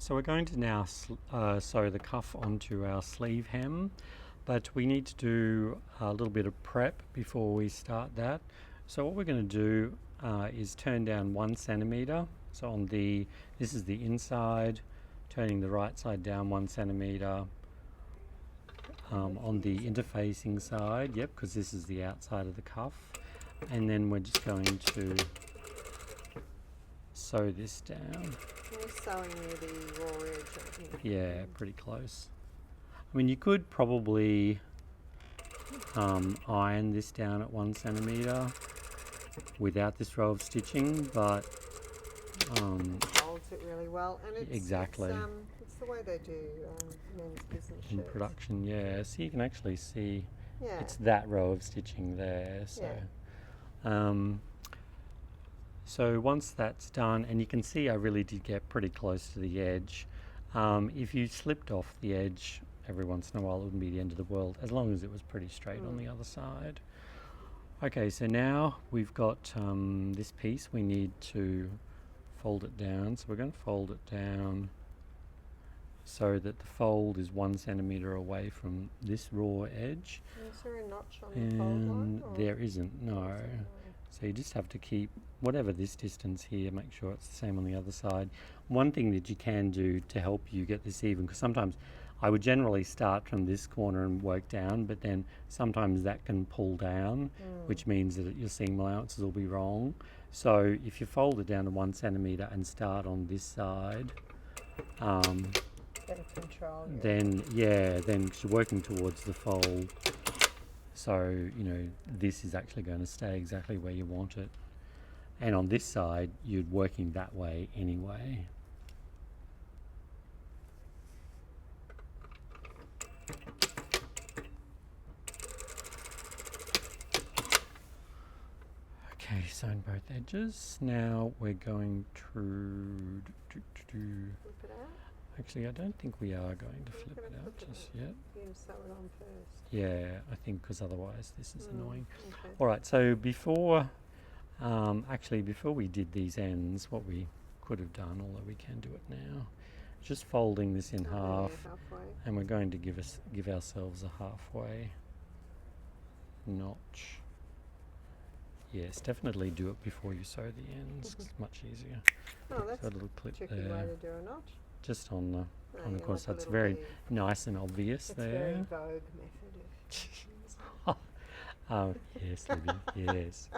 So we're going to now sew the cuff onto our sleeve hem, but we need to do a little bit of prep before we start that. So what we're going to do is turn down 1 centimetre. So on this is the inside, turning the right side down 1 centimetre. On the interfacing side, yep, because this is the outside of the cuff. And then we're just going to sew this down. You're sewing near the raw edge, I think. Yeah, pretty close. I mean, you could probably iron this down at 1 centimetre without this row of stitching, but Holds it really well, and it's exactly. It's the way they do men's business in shirts. production, yeah. So you can actually see Yeah. it's that row of stitching there. So, so once that's done, and you can see I really did get pretty close to the edge. If you slipped off the edge every once in a while, it wouldn't be the end of the world, as long as it was pretty straight on the other side. Okay, so now we've got this piece. We need to fold it down. So we're going to fold it down so that the fold is 1 centimetre away from this raw edge. Is there a notch on the fold line? There isn't, no. So you just have to keep whatever this distance here, make sure it's the same on the other side. One thing that you can do to help you get this even, because sometimes I would generally start from this corner and work down, but then sometimes that can pull down, which means that your seam allowances will be wrong. So if you fold it down to 1 centimetre and start on this side, better control. then you're working towards the fold. So, you know, this is actually going to stay exactly where you want it. And on this side, you're working that way anyway. Okay, sewn both edges. Now we're going to Flip it out? Actually, I don't think we are going to flip it out just yet. You're going to sew it on first. Yeah, I think because otherwise this is annoying. Okay. All right, so before we did these ends, what we could have done, although we can do it now, just folding this in half, Halfway. and we're going to give ourselves a halfway notch. Yes, definitely do it before you sew the ends. It's much easier. Oh, that's So a little clip tricky there, way to do a notch. just on the Yeah, course. like a That's little very bit. nice and obvious It's very there. Vogue method of Yes, Libby, yes.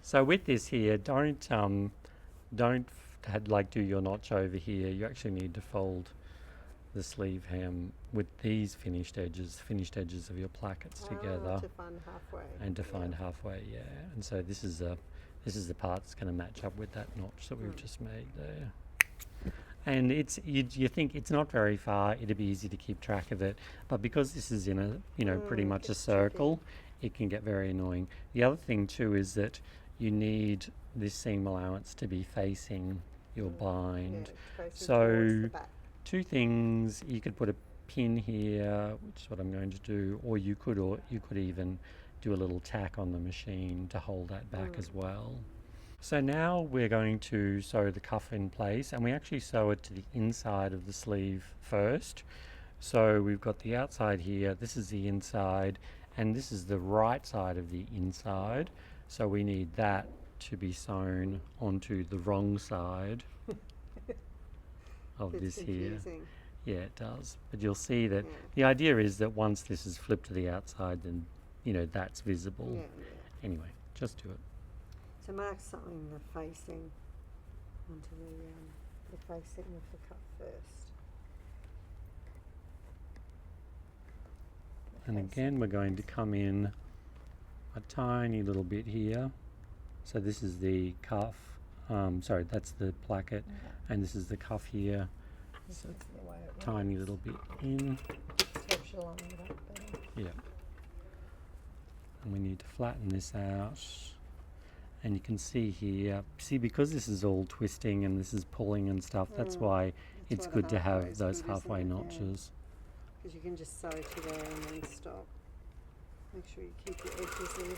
So with this here, don't do your notch over here. You actually need to fold the sleeve hem with these finished edges of your plackets together, to find halfway. and to find halfway, yeah. And so this is the part that's going to match up with that notch that we've just made there. And it's you think it's not very far, it'd be easy to keep track of it, but because this is in a pretty much a circle, it can get very annoying. The other thing too is that you need this seam allowance to be facing your bind. So 2 things: you could put a pin here, which is what I'm going to do, or you could even do a little tack on the machine to hold that back as well. So now we're going to sew the cuff in place, and we actually sew it to the inside of the sleeve first. So we've got the outside here, this is the inside, and this is the right side of the inside. So we need that to be sewn onto the wrong side of this here. Yeah, it does. But you'll see that the idea is that once this is flipped to the outside, then, you know, that's visible. Anyway, just do it. So mark something the facing onto the facing of the cuff first. And again, we're going to come in a tiny little bit here. So this is the cuff. Sorry, that's the placket, and this is the cuff here. So tiny little bit in. Helps you line it up better. Yeah. And we need to flatten this out. And you can see here, because this is all twisting and this is pulling and stuff, that's why it's good to have those halfway notches. Because you can just sew to there and then stop. Make sure you keep your edges even.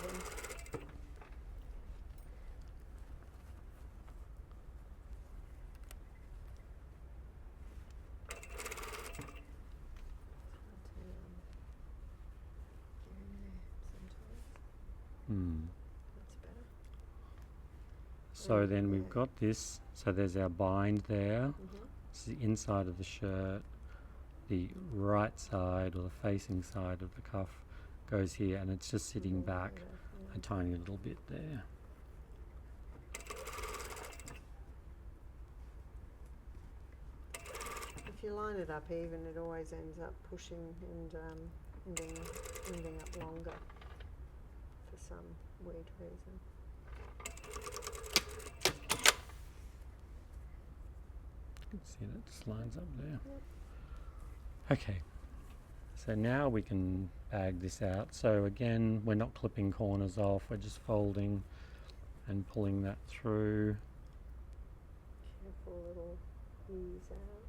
So then we've got this, so there's our bind there. Mm-hmm. This is the inside of the shirt. The right side, or the facing side of the cuff, goes here, and it's just sitting back a tiny little bit there. If you line it up even, it always ends up pushing and ending up longer for some weird reason. You can see that just lines up there. Yep. Okay, so now we can bag this out. So again, we're not clipping corners off, we're just folding and pulling that through. Careful little ease out.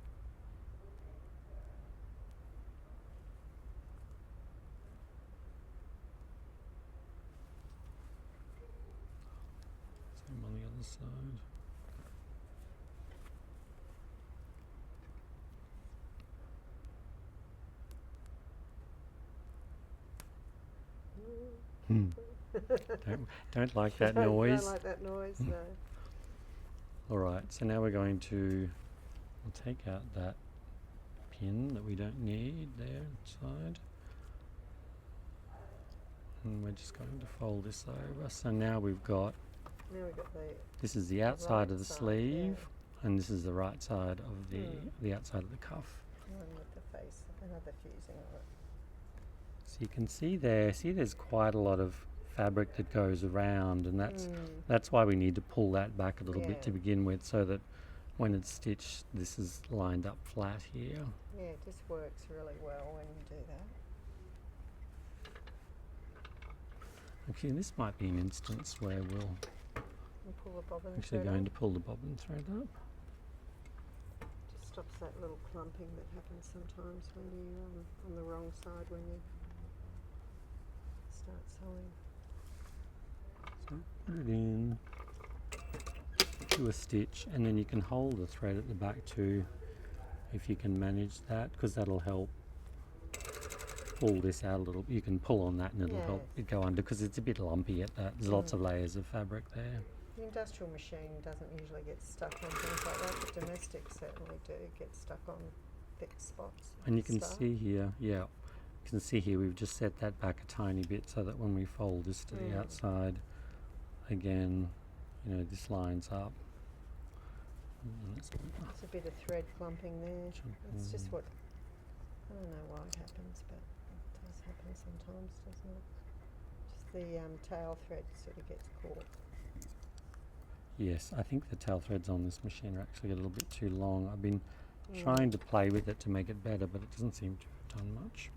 Same on the other side. Don't like that noise. Don't like that noise, no. All right, so now we're going to we'll take out that pin that we don't need there inside. And we're just going to fold this over. So now we've got, Now we've got the this is the outside right of the side, sleeve, yeah. and this is the right side of the outside of the cuff. one with the face, another fusing on it. So you can see there's quite a lot of fabric that goes around, and that's why we need to pull that back a little bit to Yeah. begin with, so that when it's stitched, this is lined up flat here. Yeah, it just works really well when you do that. Actually, this might be an instance where we'll You pull the bobbin actually thread going up. to pull the bobbin thread up. Just stops that little clumping that happens sometimes when you on the wrong side when you start sewing. So put it in, do a stitch, and then you can hold the thread at the back too, if you can manage that, because that'll help pull this out a little. You can pull on that and it'll help it go under, because it's a bit lumpy at that. There's lots of layers of fabric there. The industrial machine doesn't usually get stuck on things like that, but domestics certainly do get stuck on thick spots. And you can see here, you can see here we've just set that back a tiny bit so that when we fold this to the outside, again, you know, this lines up. It's a bit of thread clumping there. It's just what, I don't know why it happens, but it does happen sometimes, doesn't it? Just the tail thread sort of gets caught. Yes, I think the tail threads on this machine are actually a little bit too long. I've been trying to play with it to make it better, but it doesn't seem to have done much.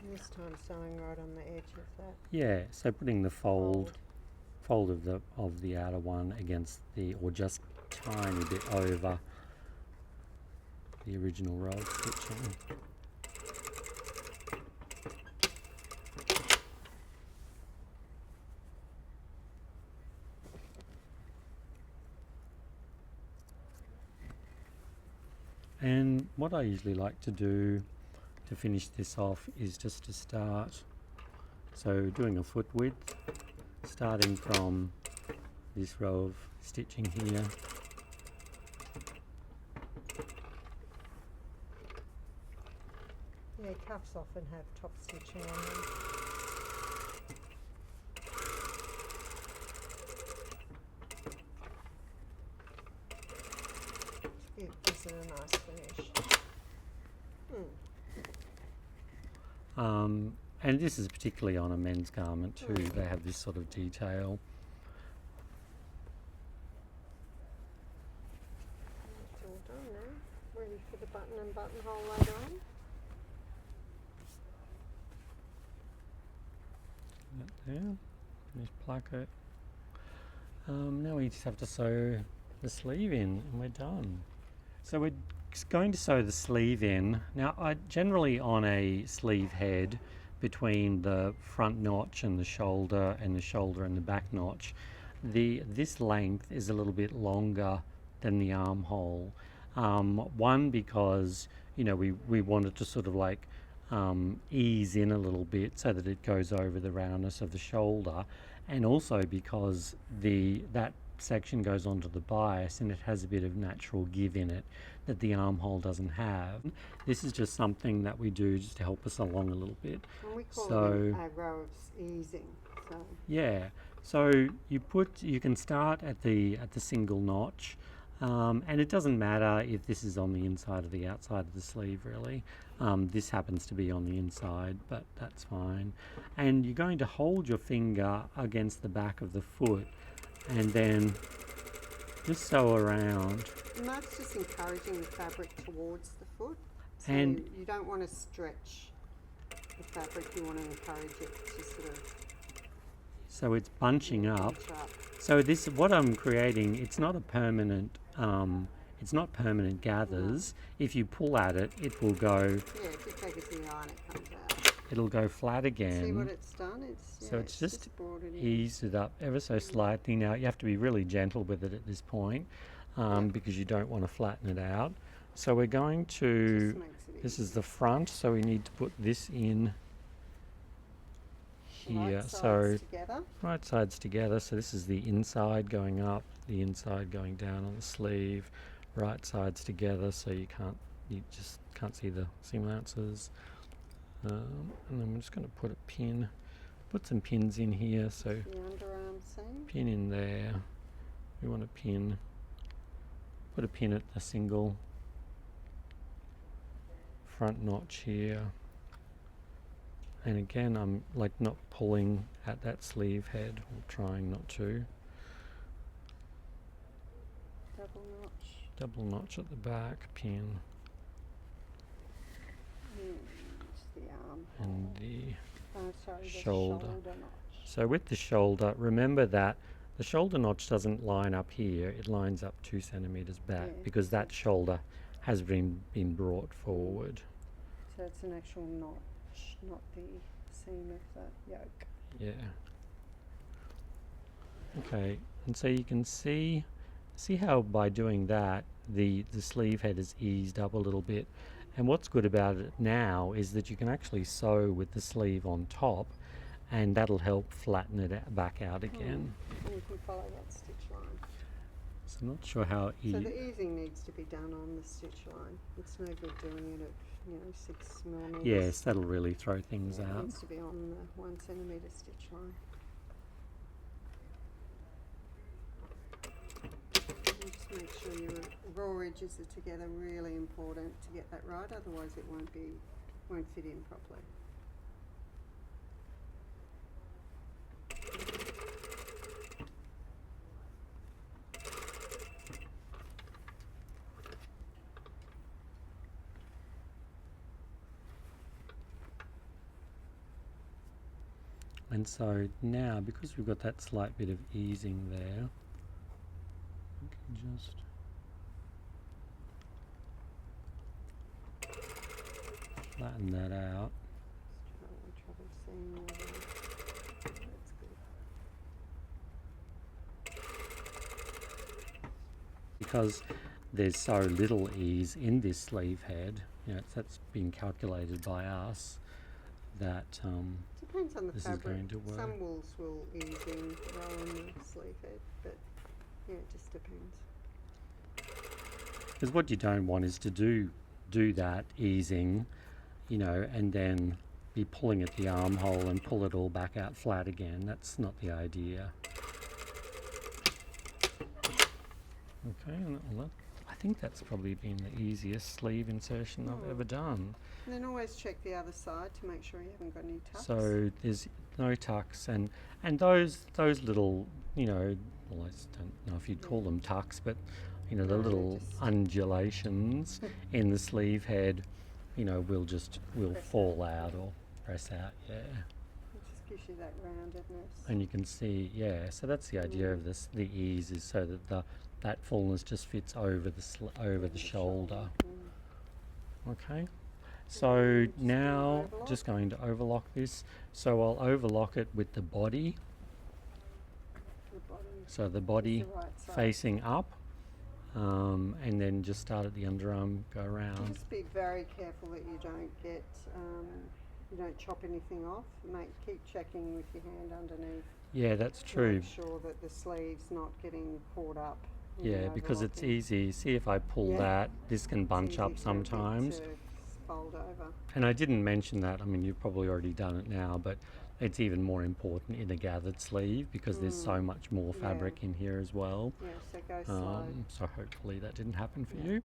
And this time sewing right on the edge of that. Yeah, so putting the fold of the outer one against the, or just tiny bit over the original row stitching. And what I usually like to do to finish this off is just to start, so doing a foot width, starting from this row of stitching here. Yeah, cuffs often have top stitching on them. It gives it a nice finish. And this is particularly on a men's garment too. They have this sort of detail. It's all done now. Ready for the button and buttonhole later on. That there. Finish placket. Now we just have to sew the sleeve in, and we're done. So we're going to sew the sleeve in. Now, generally on a sleeve head, between the front notch and the shoulder and the back notch, this length is a little bit longer than the armhole. One, because, you know, we wanted to sort of like ease in a little bit so that it goes over the roundness of the shoulder, and also because that section goes onto the bias and it has a bit of natural give in it that the armhole doesn't have. This is just something that we do just to help us along a little bit. And we call it a row of easing. So yeah, so you can start at the single notch, and it doesn't matter if this is on the inside or the outside of the sleeve really. This happens to be on the inside, but that's fine. And you're going to hold your finger against the back of the foot and then just sew around. And that's just encouraging the fabric towards the foot. So And you don't want to stretch the fabric, you want to encourage it to sort of so it's bunching up. bunch up. So this, what I'm creating, it's not permanent gathers. If you pull at it, it will go. Yeah, if you take it to the iron, it comes out. It'll go flat again. See what it's done? So it's just brought it in. ease it up ever so slightly. Now you have to be really gentle with it at this point, because you don't want to flatten it out. So we're going to, Just makes it this is the front, so we need to put this in here. Right So sides together. right sides together. So this is the inside going up, the inside going down on the sleeve. Right sides together, so you just can't see the seam allowances. And then we're just going to put some pins in here. So The underarm seam. pin in there. We want to put a pin at the single front notch here. And again, I'm like not pulling at that sleeve head, or trying not to. Double notch. Double notch at the back, pin, It's the arm. and the The shoulder. notch. So with the shoulder, remember that the shoulder notch doesn't line up here, it lines up 2 centimeters back, Yeah. because that shoulder has been brought forward. So it's an actual notch, not the seam of the yoke. Yeah. Okay, and so you can see how by doing that the sleeve head is eased up a little bit. And what's good about it now is that you can actually sew with the sleeve on top, and that'll help flatten it back out again. And you can follow that stitch line. So I'm not sure how So the easing needs to be done on the stitch line. It's no good doing it at 6 millimeters. yes, that'll really throw things It out. needs to be on the 1 centimeter stitch line. And just make sure your raw edges are together. Really important to get that right. Otherwise, it won't fit in properly. And so now, because we've got that slight bit of easing there, we can just flatten that out. Trouble seeing all that. That's good. Because there's so little ease in this sleeve head, that's been calculated by us, that Depends on the this fabric. is going to work. Some wools will ease in well in the sleeve head, but it just depends. Because what you don't want is to do that easing, and then be pulling at the armhole and pull it all back out flat again. That's not the idea. Okay, and I think that's probably been the easiest sleeve insertion I've ever done. And then always check the other side to make sure you haven't got any tucks. So there's no tucks, and those little, well, I just don't know if you'd call them tucks, but the No, little just- undulations in the sleeve head, will Press fall out or press out, yeah. It just gives you that roundedness. And you can see, so that's the idea of this. The ease is so that that fullness just fits over the shoulder. Okay. So just gonna now, overlock. just going to overlock this. So I'll overlock it with the body. The bottom So the is body the right side. facing up, and then just start at the underarm, go around. Just be very careful that you don't get, you don't chop anything off. Keep checking with your hand underneath. Yeah, that's to true. Make sure that the sleeve's not getting caught up. Yeah, because it's overlocking. easy. See if I pull Yeah. that, this can It's bunch easy up for a bit sometimes. to fold over. And I didn't mention that. I mean, you've probably already done it now, but it's even more important in a gathered sleeve because there's so much more Yeah. fabric in here as well. Yeah, so go slow. So hopefully that didn't happen for Yeah. you.